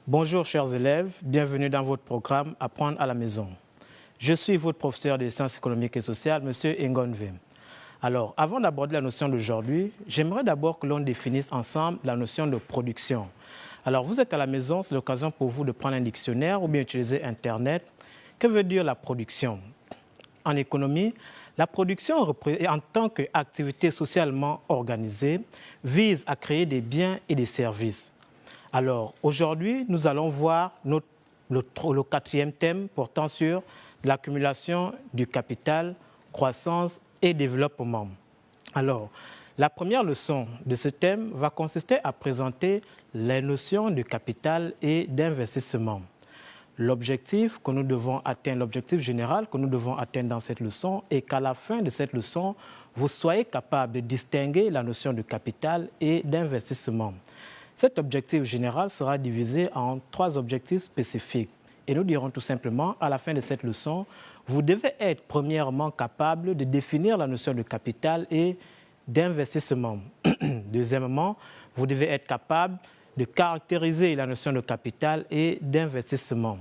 Bonjour chers élèves, bienvenue dans votre programme Apprendre à la maison. Je suis votre professeur des sciences économiques et sociales, M. Ngonve. Alors, avant d'aborder la notion d'aujourd'hui, j'aimerais d'abord que l'on définisse ensemble la notion de production. Alors, vous êtes à la maison, c'est l'occasion pour vous de prendre un dictionnaire ou bien utiliser Internet. Que veut dire la production? En économie, la production en tant qu'activité socialement organisée vise à créer des biens et des services. Alors, aujourd'hui, nous allons voir le quatrième thème portant sur l'accumulation du capital, croissance et développement. Alors, la première leçon de ce thème va consister à présenter les notions de capital et d'investissement. L'objectif que nous devons atteindre, l'objectif général que nous devons atteindre dans cette leçon est qu'à la fin de cette leçon, vous soyez capable de distinguer la notion de capital et d'investissement. Cet objectif général sera divisé en 3 objectifs spécifiques. Et nous dirons tout simplement, à la fin de cette leçon, vous devez être premièrement capable de définir la notion de capital et d'investissement. Deuxièmement, vous devez être capable de caractériser la notion de capital et d'investissement.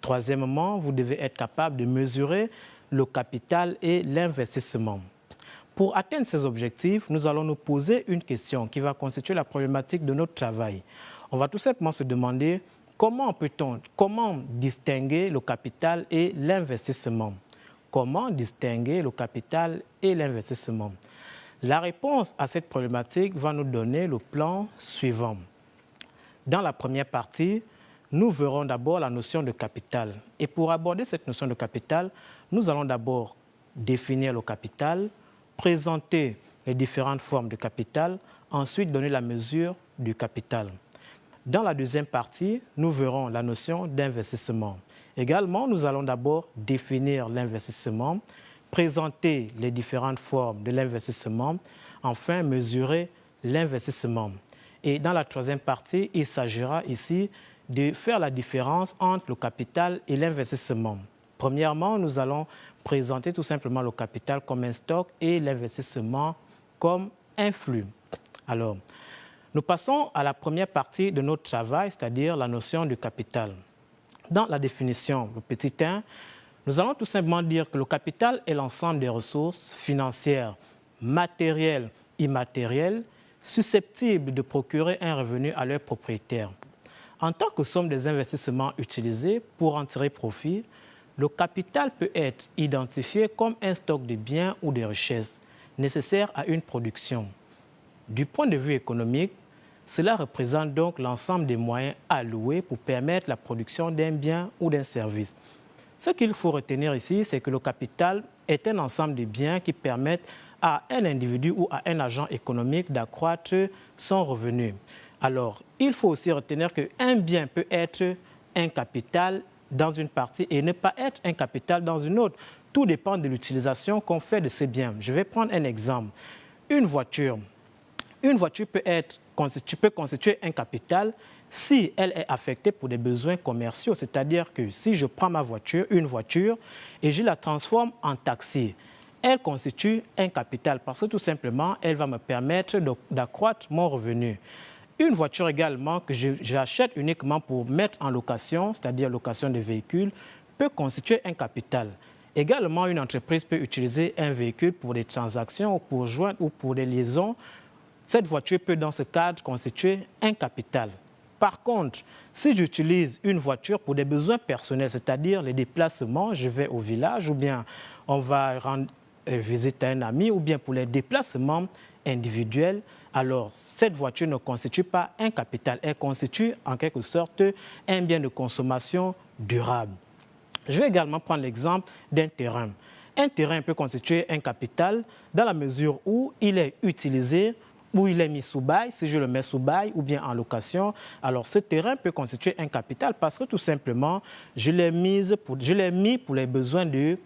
Troisièmement, vous devez être capable de mesurer le capital et l'investissement. Pour atteindre ces objectifs, nous allons nous poser une question qui va constituer la problématique de notre travail. On va tout simplement se demander comment distinguer le capital et l'investissement. Comment distinguer le capital et l'investissement? La réponse à cette problématique va nous donner le plan suivant. Dans la première partie, nous verrons d'abord la notion de capital. Et pour aborder cette notion de capital, nous allons d'abord définir le capital, présenter les différentes formes de capital, ensuite donner la mesure du capital. Dans la deuxième partie, nous verrons la notion d'investissement. Également, nous allons d'abord définir l'investissement, présenter les différentes formes de l'investissement, enfin mesurer l'investissement. Et dans la troisième partie, il s'agira ici de faire la différence entre le capital et l'investissement. Premièrement, nous allons présenter tout simplement le capital comme un stock et l'investissement comme un flux. Alors, nous passons à la première partie de notre travail, c'est-à-dire la notion du capital. Dans la définition, le petit 1, nous allons tout simplement dire que le capital est l'ensemble des ressources financières, matérielles, immatérielles, susceptibles de procurer un revenu à leurs propriétaires. En tant que somme des investissements utilisés pour en tirer profit, le capital peut être identifié comme un stock de biens ou de richesses nécessaires à une production. Du point de vue économique, cela représente donc l'ensemble des moyens alloués pour permettre la production d'un bien ou d'un service. Ce qu'il faut retenir ici, c'est que le capital est un ensemble de biens qui permettent à un individu ou à un agent économique d'accroître son revenu. Alors, il faut aussi retenir qu'un bien peut être un capital dans une partie et ne pas être un capital dans une autre. Tout dépend de l'utilisation qu'on fait de ces biens. Je vais prendre un exemple. Une voiture peut constituer un capital si elle est affectée pour des besoins commerciaux. C'est-à-dire que si je prends une voiture et je la transforme en taxi, elle constitue un capital parce que tout simplement, elle va me permettre d'accroître mon revenu. Une voiture également que j'achète uniquement pour mettre en location, c'est-à-dire location de véhicules, peut constituer un capital. Également, une entreprise peut utiliser un véhicule pour des transactions ou pour joindre ou pour des liaisons. Cette voiture peut dans ce cadre constituer un capital. Par contre, si j'utilise une voiture pour des besoins personnels, c'est-à-dire les déplacements, je vais au village ou bien on va visite à un ami ou bien pour les déplacements individuels, alors cette voiture ne constitue pas un capital, elle constitue en quelque sorte un bien de consommation durable. Je vais également prendre l'exemple d'un terrain. Un terrain peut constituer un capital dans la mesure où il est utilisé, où il est mis sous bail, si je le mets sous bail ou bien en location, alors ce terrain peut constituer un capital parce que tout simplement, je l'ai mis pour les besoins de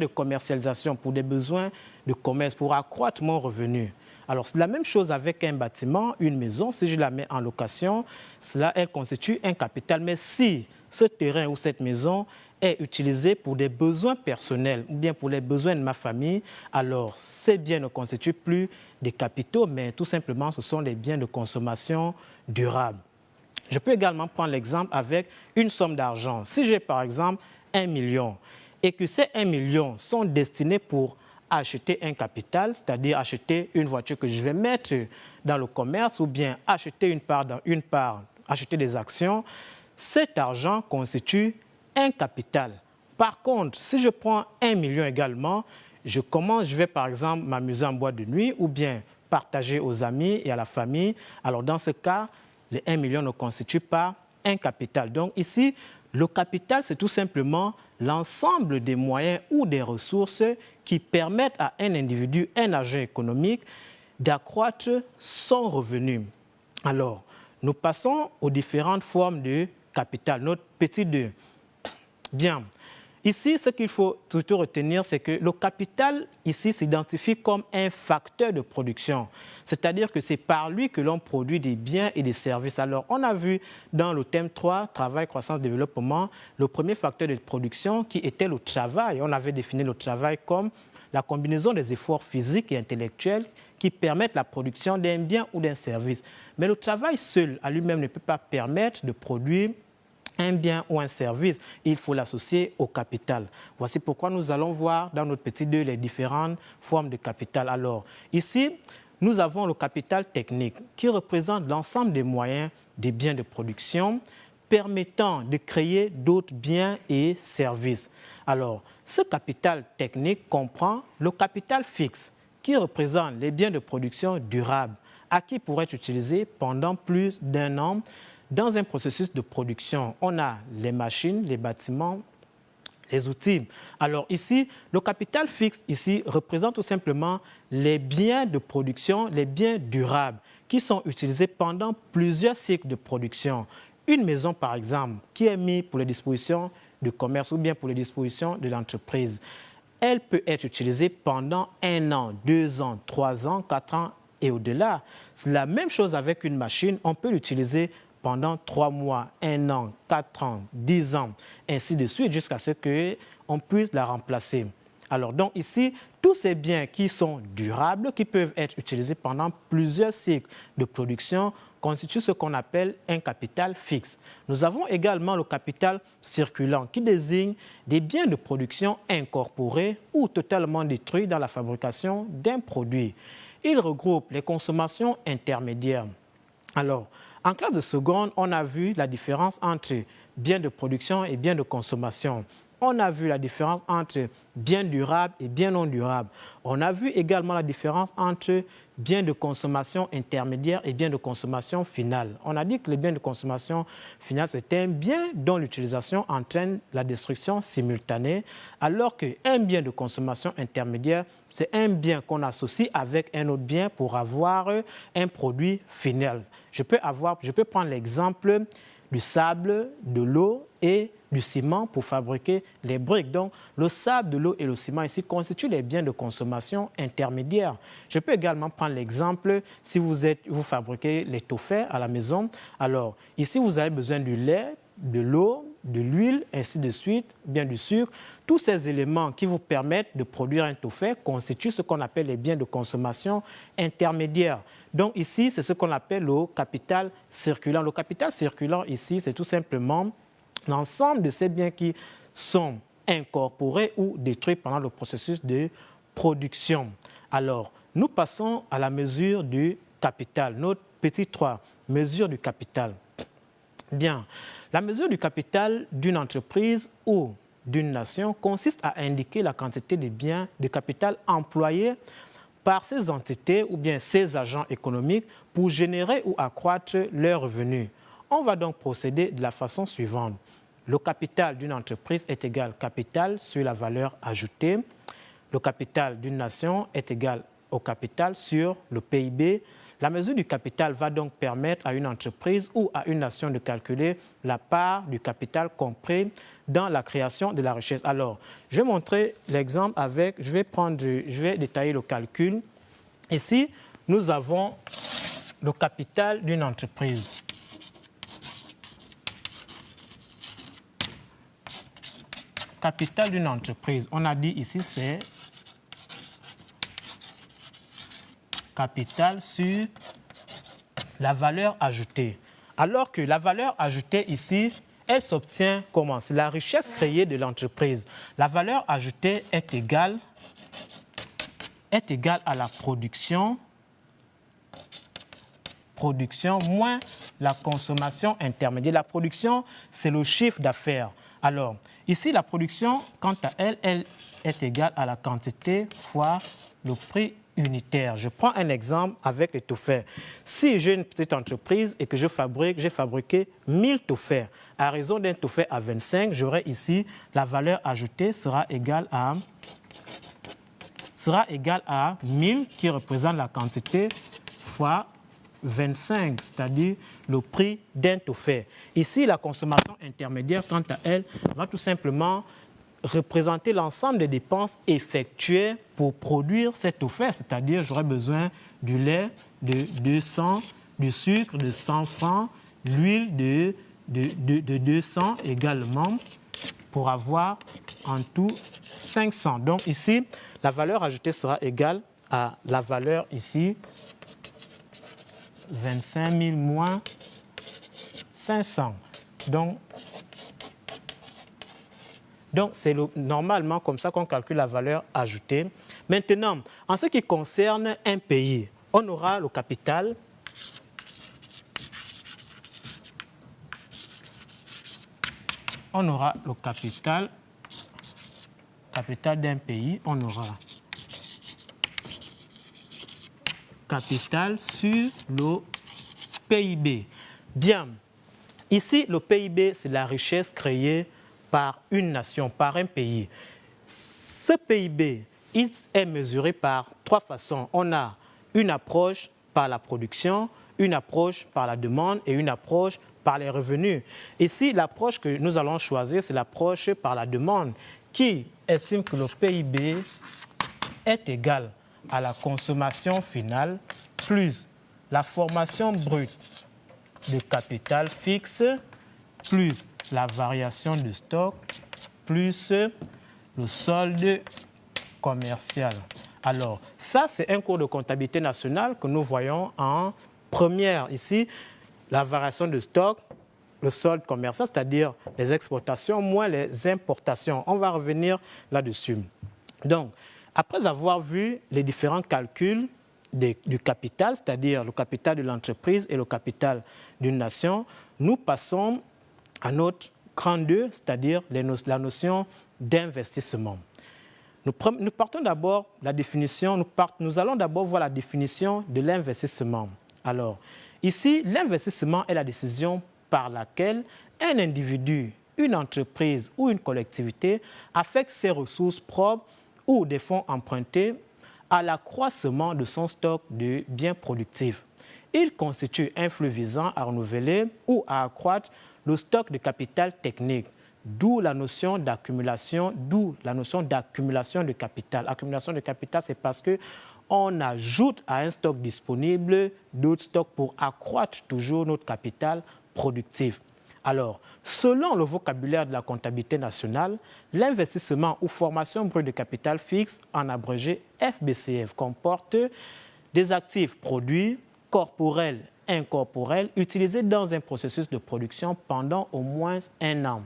commercialisation, pour des besoins de commerce, pour accroître mon revenu. Alors, c'est la même chose avec un bâtiment, une maison. Si je la mets en location, cela, elle constitue un capital. Mais si ce terrain ou cette maison est utilisé pour des besoins personnels ou bien pour les besoins de ma famille, alors ces biens ne constituent plus des capitaux, mais tout simplement, ce sont des biens de consommation durable. Je peux également prendre l'exemple avec une somme d'argent. Si j'ai par exemple 1 million et que ces 1 million sont destinés pour acheter un capital, c'est-à-dire acheter une voiture que je vais mettre dans le commerce ou bien acheter acheter des actions, cet argent constitue un capital. Par contre, si je prends 1 million également, je vais par exemple m'amuser en boîte de nuit ou bien partager aux amis et à la famille. Alors dans ce cas, les 1 million ne constituent pas un capital. Donc ici, le capital, c'est tout simplement l'ensemble des moyens ou des ressources qui permettent à un individu, un agent économique, d'accroître son revenu. Alors, nous passons aux différentes formes de capital. Notre petit 2. Bien. Ici, ce qu'il faut surtout retenir, c'est que le capital, ici, s'identifie comme un facteur de production. C'est-à-dire que c'est par lui que l'on produit des biens et des services. Alors, on a vu dans le thème 3, travail, croissance, développement, le premier facteur de production qui était le travail. On avait défini le travail comme la combinaison des efforts physiques et intellectuels qui permettent la production d'un bien ou d'un service. Mais le travail seul, à lui-même, ne peut pas permettre de produire un bien ou un service, il faut l'associer au capital. Voici pourquoi nous allons voir dans notre petit 2 les différentes formes de capital. Alors, ici, nous avons le capital technique qui représente l'ensemble des moyens des biens de production permettant de créer d'autres biens et services. Alors, ce capital technique comprend le capital fixe qui représente les biens de production durables qui pourraient être utilisés pendant plus d'un an. Dans un processus de production, on a les machines, les bâtiments, les outils. Alors ici, le capital fixe ici représente tout simplement les biens de production, les biens durables qui sont utilisés pendant plusieurs cycles de production. Une maison, par exemple, qui est mise pour les dispositions du commerce ou bien pour les dispositions de l'entreprise, elle peut être utilisée pendant 1 an, 2 ans, 3 ans, 4 ans et au-delà. C'est la même chose avec une machine, on peut l'utiliser pendant 3 mois, 1 an, 4 ans, 10 ans, ainsi de suite, jusqu'à ce qu'on puisse la remplacer. Alors, donc ici, tous ces biens qui sont durables, qui peuvent être utilisés pendant plusieurs cycles de production, constituent ce qu'on appelle un capital fixe. Nous avons également le capital circulant, qui désigne des biens de production incorporés ou totalement détruits dans la fabrication d'un produit. Il regroupe les consommations intermédiaires. Alors, en classe de seconde, on a vu la différence entre biens de production et biens de consommation. On a vu la différence entre biens durables et biens non durables. On a vu également la différence entre biens de consommation intermédiaire et biens de consommation finale. On a dit que les biens de consommation finale, c'est un bien dont l'utilisation entraîne la destruction simultanée, alors qu'un bien de consommation intermédiaire, c'est un bien qu'on associe avec un autre bien pour avoir un produit final. Je peux prendre l'exemple du sable, de l'eau et du ciment pour fabriquer les briques. Donc, le sable, de l'eau et le ciment ici constituent les biens de consommation intermédiaires. Je peux également prendre l'exemple, si vous fabriquez l'étoffé à la maison, alors ici vous avez besoin du lait, de l'eau, de l'huile, ainsi de suite, bien du sucre. Tous ces éléments qui vous permettent de produire un étoffé constituent ce qu'on appelle les biens de consommation intermédiaires. Donc ici, c'est ce qu'on appelle le capital circulant. Le capital circulant ici, c'est tout simplement l'ensemble de ces biens qui sont incorporés ou détruits pendant le processus de production. Alors, nous passons à la mesure du capital. Notre petit 3, mesure du capital. Bien, la mesure du capital d'une entreprise ou d'une nation consiste à indiquer la quantité de biens de capital employés par ces entités ou bien ces agents économiques pour générer ou accroître leurs revenus. On va donc procéder de la façon suivante. Le capital d'une entreprise est égal capital sur la valeur ajoutée. Le capital d'une nation est égal au capital sur le PIB. La mesure du capital va donc permettre à une entreprise ou à une nation de calculer la part du capital compris dans la création de la richesse. Alors, je vais montrer l'exemple avec, je vais détailler le calcul. Ici, nous avons le capital d'une entreprise. Capital d'une entreprise, on a dit ici, c'est capital sur la valeur ajoutée. Alors que la valeur ajoutée ici, elle s'obtient comment? C'est la richesse créée de l'entreprise. La valeur ajoutée est égale à la production moins la consommation intermédiaire. La production, c'est le chiffre d'affaires. Alors, ici, la production, quant à elle, elle est égale à la quantité fois le prix unitaire. Je prends un exemple avec les toffers. Si j'ai une petite entreprise et que j'ai fabriqué 1000 toffers, à raison d'un toffer à 25, j'aurai ici la valeur ajoutée sera égale à 1000 qui représente la quantité fois 25, c'est-à-dire le prix d'un toffer. Ici, la consommation intermédiaire, quant à elle, va tout simplement représenter l'ensemble des dépenses effectuées pour produire cet offert, c'est-à-dire j'aurai besoin du lait de 200, du sucre de 100 francs, l'huile de 200 également, pour avoir en tout 500. Donc ici, la valeur ajoutée sera égale à la valeur ici, 25 000 moins 500. Donc, c'est normalement comme ça qu'on calcule la valeur ajoutée. Maintenant, en ce qui concerne un pays, on aura le capital. On aura le capital d'un pays. On aura capital sur le PIB. Bien, ici, le PIB, c'est la richesse créée par une nation, par un pays. Ce PIB, il est mesuré par trois façons. On a une approche par la production, une approche par la demande et une approche par les revenus. Ici, l'approche que nous allons choisir, c'est l'approche par la demande qui estime que le PIB est égal à la consommation finale plus la formation brute de capital fixe plus la variation de stock, plus le solde commercial. Alors, ça, c'est un cours de comptabilité nationale que nous voyons en première. Ici, la variation de stock, le solde commercial, c'est-à-dire les exportations moins les importations. On va revenir là-dessus. Donc, après avoir vu les différents calculs du capital, c'est-à-dire le capital de l'entreprise et le capital d'une nation, nous passons à notre grand 2, c'est-à-dire la notion d'investissement. Nous partons d'abord la définition, nous allons d'abord voir la définition de l'investissement. Alors, ici, l'investissement est la décision par laquelle un individu, une entreprise ou une collectivité affecte ses ressources propres ou des fonds empruntés à l'accroissement de son stock de biens productifs. Il constitue un flux visant à renouveler ou à accroître le stock de capital technique, d'où la notion d'accumulation de capital. Accumulation de capital, c'est parce qu'on ajoute à un stock disponible d'autres stocks pour accroître toujours notre capital productif. Alors, selon le vocabulaire de la comptabilité nationale, l'investissement ou formation brute de capital fixe, en abrégé FBCF, comporte des actifs produits, corporels, incorporels, utilisés dans un processus de production pendant au moins un an.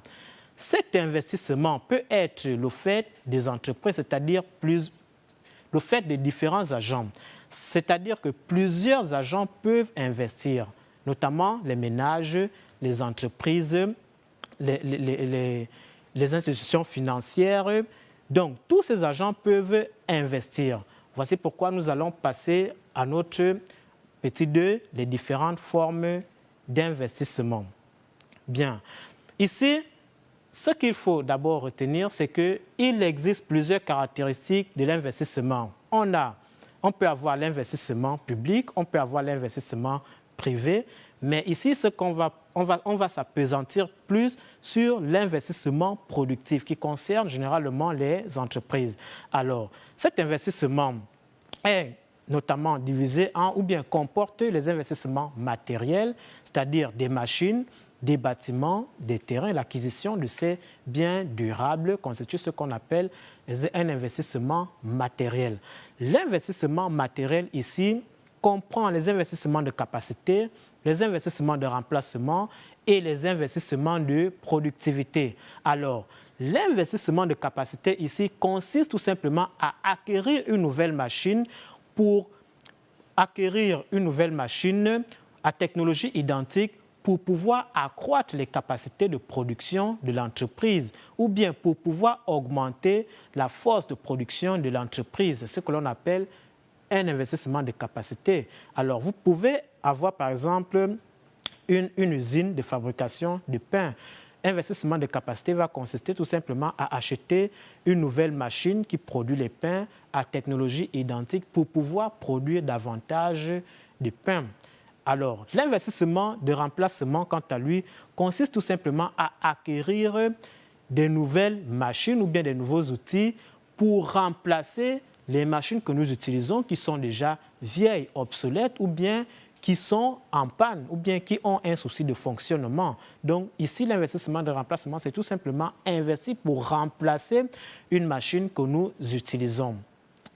Cet investissement peut être le fait des entreprises, c'est-à-dire le fait des différents agents. C'est-à-dire que plusieurs agents peuvent investir, notamment les ménages, les entreprises, les les institutions financières. Donc, tous ces agents peuvent investir. Voici pourquoi nous allons passer à notre petit 2, les différentes formes d'investissement. Bien, ici, ce qu'il faut d'abord retenir, c'est qu'il existe plusieurs caractéristiques de l'investissement. On peut avoir l'investissement public, on peut avoir l'investissement privé, mais ici, on va s'appesantir plus sur l'investissement productif qui concerne généralement les entreprises. Alors, cet investissement est notamment divisé en, ou bien comporte les investissements matériels, c'est-à-dire des machines, des bâtiments, des terrains. L'acquisition de ces biens durables constitue ce qu'on appelle un investissement matériel. L'investissement matériel ici comprend les investissements de capacité, les investissements de remplacement et les investissements de productivité. Alors, l'investissement de capacité ici consiste tout simplement à acquérir une nouvelle machine à technologie identique pour pouvoir accroître les capacités de production de l'entreprise ou bien pour pouvoir augmenter la force de production de l'entreprise. C'est ce que l'on appelle un investissement de capacité. Alors, vous pouvez avoir, par exemple, une usine de fabrication de pain. Investissement de capacité va consister tout simplement à acheter une nouvelle machine qui produit les pains à technologie identique pour pouvoir produire davantage de pain. Alors, l'investissement de remplacement, quant à lui, consiste tout simplement à acquérir des nouvelles machines ou bien des nouveaux outils pour remplacer les machines que nous utilisons qui sont déjà vieilles, obsolètes ou bien qui sont en panne ou bien qui ont un souci de fonctionnement. Donc ici, l'investissement de remplacement, c'est tout simplement investir pour remplacer une machine que nous utilisons,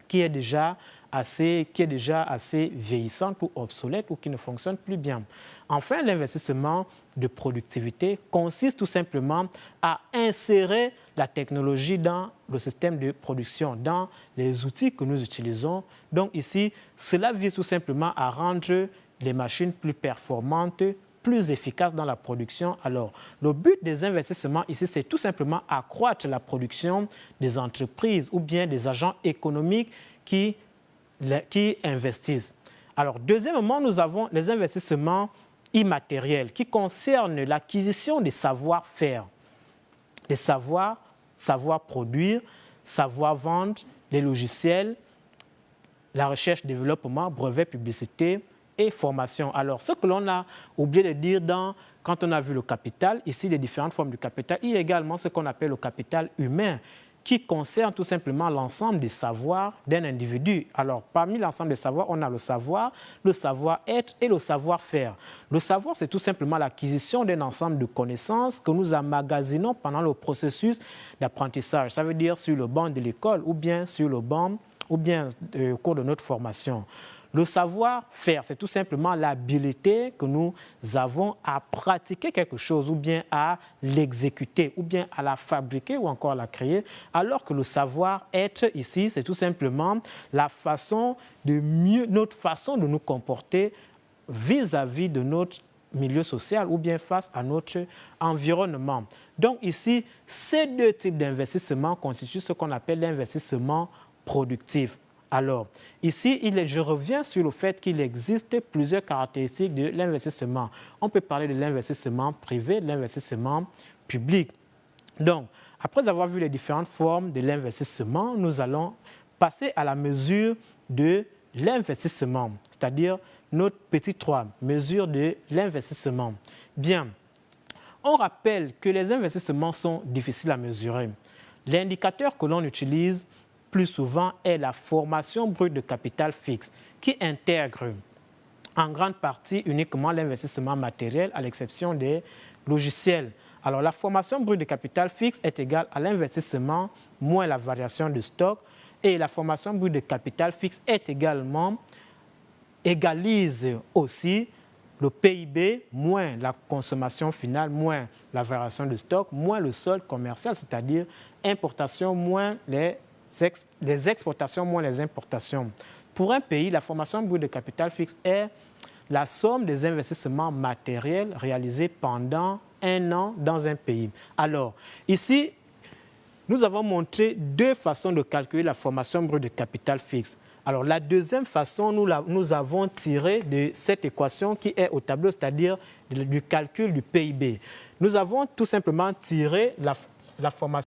qui est déjà assez vieillissante ou obsolète ou qui ne fonctionne plus bien. Enfin, l'investissement de productivité consiste tout simplement à insérer la technologie dans le système de production, dans les outils que nous utilisons. Donc ici, cela vise tout simplement à rendre les machines plus performantes, plus efficaces dans la production. Alors, le but des investissements ici, c'est tout simplement accroître la production des entreprises ou bien des agents économiques qui investissent. Alors, deuxièmement, nous avons les investissements immatériels qui concernent l'acquisition des savoir-faire, les savoir produire, savoir vendre, les logiciels, la recherche, développement, brevet, publicité et formation. Alors, ce que l'on a oublié de dire quand on a vu le capital, ici les différentes formes du capital, il y a également ce qu'on appelle le capital humain, qui concerne tout simplement l'ensemble des savoirs d'un individu. Alors, parmi l'ensemble des savoirs, on a le savoir-être et le savoir-faire. Le savoir, c'est tout simplement l'acquisition d'un ensemble de connaissances que nous emmagasinons pendant le processus d'apprentissage. Ça veut dire sur le banc de l'école ou bien sur le banc ou bien au cours de notre formation. Le savoir-faire, c'est tout simplement l'habilité que nous avons à pratiquer quelque chose ou bien à l'exécuter ou bien à la fabriquer ou encore à la créer, alors que le savoir-être ici, c'est tout simplement notre façon de nous comporter vis-à-vis de notre milieu social ou bien face à notre environnement. Donc ici, ces deux types d'investissement constituent ce qu'on appelle l'investissement productif. Alors, ici, je reviens sur le fait qu'il existe plusieurs caractéristiques de l'investissement. On peut parler de l'investissement privé, de l'investissement public. Donc, après avoir vu les différentes formes de l'investissement, nous allons passer à la mesure de l'investissement, c'est-à-dire notre petit 3, mesure de l'investissement. Bien, on rappelle que les investissements sont difficiles à mesurer. L'indicateur que l'on utilise plus souvent est la formation brute de capital fixe qui intègre en grande partie uniquement l'investissement matériel à l'exception des logiciels. Alors la formation brute de capital fixe est égale à l'investissement moins la variation de stock et la formation brute de capital fixe égalise aussi le PIB moins la consommation finale moins la variation de stock moins le solde commercial, c'est-à-dire importation moins les exportations moins les importations. Pour un pays, la formation brute de capital fixe est la somme des investissements matériels réalisés pendant un an dans un pays. Alors, ici, nous avons montré deux façons de calculer la formation brute de capital fixe. Alors, la deuxième façon, nous avons tiré de cette équation qui est au tableau, c'est-à-dire du calcul du PIB. Nous avons tout simplement tiré la formation